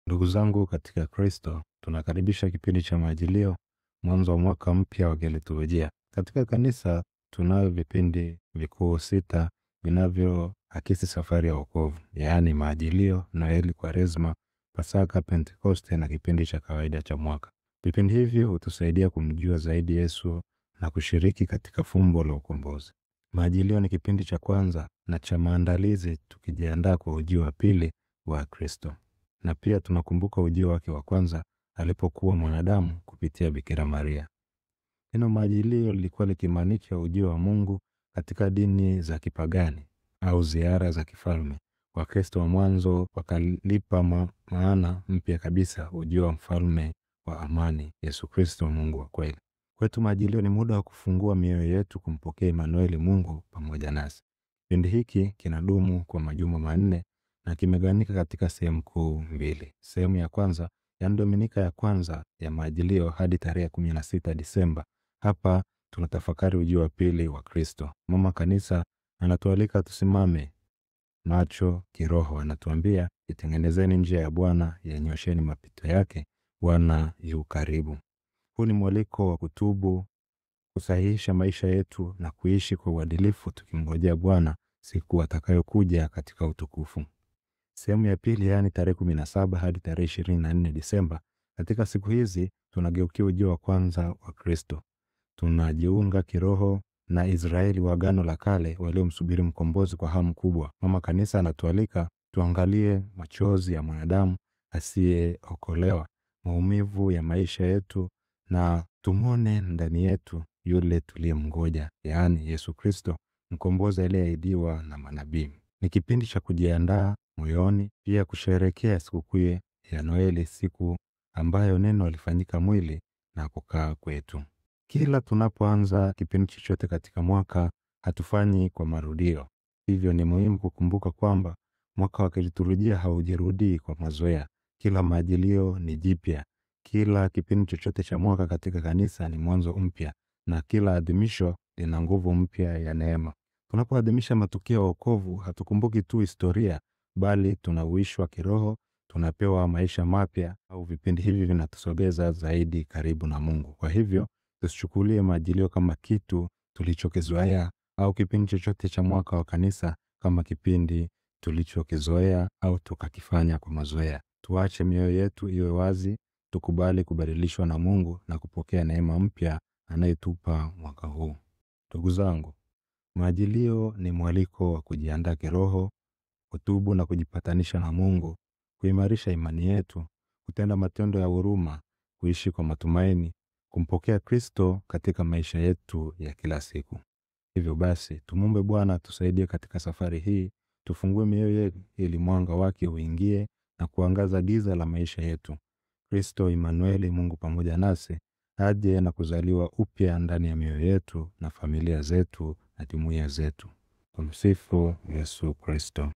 Ndugu zangu katika Kristo, tunakaribisha kipindi cha Majilio, mwanzo wa mwaka mpya wa kiliturujia. Katika kanisa tunayo vipindi vikuu 6 vinavyoakisi safari ya wokovu, yaani Majilio, Noeli, Kwaresma, Pasaka, Pentekoste na kipindi cha kawaida cha mwaka. Vipindi hivi hutusaidia kumjua zaidi Yesu na kushiriki katika fumbo la ukombozi. Majilio ni kipindi cha kwanza na cha maandalizi, tukijiandaa kwa ujio wa pili wa Kristo. Na pia tunakumbuka ujio wake wa kwanza alipokuwa mwanadamu kupitia Bikira Maria. Neno Majilio lilikuwa likimaanisha ujio wa Mungu katika dini za kipagani au ziara za kifalme. Wakristo wa mwanzo wakalipa maana mpya kabisa ujio wa mfalme wa amani, Yesu Kristo, Mungu wa kweli. Kwetu Majilio ni muda wa kufungua mioyo yetu kumpokea Emanueli, Mungu pamoja nasi. Kipindi hiki kinadumu kwa majuma 4 na kimegawanyika katika sehemu kuu 2. Sehemu ya kwanza, ya Dominika ya kwanza ya Majilio hadi tarehe 16 Disemba. Hapa tunatafakari ujio wa pili wa Kristo. Mama Kanisa anatualika tusimame macho kiroho. Anatuambia, itengenezeni njia ya Bwana, yanyosheni mapito yake, Bwana yu karibu. Huu ni mwaliko wa kutubu, kusahihisha maisha yetu na kuishi kwa uadilifu, tukimngojea Bwana siku atakayokuja katika utukufu. Sehemu ya pili, yaani tarehe 17 hadi tarehe 24 Disemba. Katika siku hizi tunageukia ujio wa kwanza wa Kristo. Tunajiunga kiroho na Israeli wa Agano la Kale waliomsubiri mkombozi kwa hamu kubwa. Mama Kanisa anatualika tuangalie machozi ya mwanadamu asiyeokolewa, maumivu ya maisha yetu, na tumwone ndani yetu yule tuliyemngoja, yaani Yesu Kristo, mkombozi aliyeahidiwa na manabii. Ni kipindi cha kujiandaa moyoni, pia kusherehekea sikukuu ya Noeli, siku ambayo neno alifanyika mwili na kukaa kwetu. Kila tunapoanza kipindi chochote katika mwaka, hatufanyi kwa marudio. Hivyo ni muhimu kukumbuka kwamba mwaka wa kiliturujia haujirudii kwa mazoea. Kila Majilio ni jipya. Kila kipindi chochote cha mwaka katika kanisa ni mwanzo mpya, na kila adhimisho lina nguvu mpya ya neema. Tunapoadhimisha matukio ya wokovu, hatukumbuki tu historia, bali tunauishwa kiroho, tunapewa maisha mapya, au vipindi hivi vinatusogeza zaidi karibu na Mungu. Kwa hivyo, tusichukulie Majilio kama kitu tulichokizoea, au kipindi chochote cha mwaka wa kanisa kama kipindi tulichokizoea au tukakifanya kwa mazoea. Tuache mioyo yetu iwe wazi, tukubali kubadilishwa na Mungu na kupokea neema mpya anayetupa mwaka huu. Ndugu zangu, Majilio ni mwaliko wa kujiandaa kiroho, kutubu na kujipatanisha na Mungu, kuimarisha imani yetu, kutenda matendo ya huruma, kuishi kwa matumaini, kumpokea Kristo katika maisha yetu ya kila siku. Hivyo basi, tumwombe Bwana tusaidie katika safari hii, tufungue mioyo yetu ili mwanga wake uingie na kuangaza giza la maisha yetu. Kristo Emanueli, Mungu pamoja nasi, aje na kuzaliwa upya ndani ya mioyo yetu na familia zetu na jumuiya zetu. Tumsifu Yesu Kristo.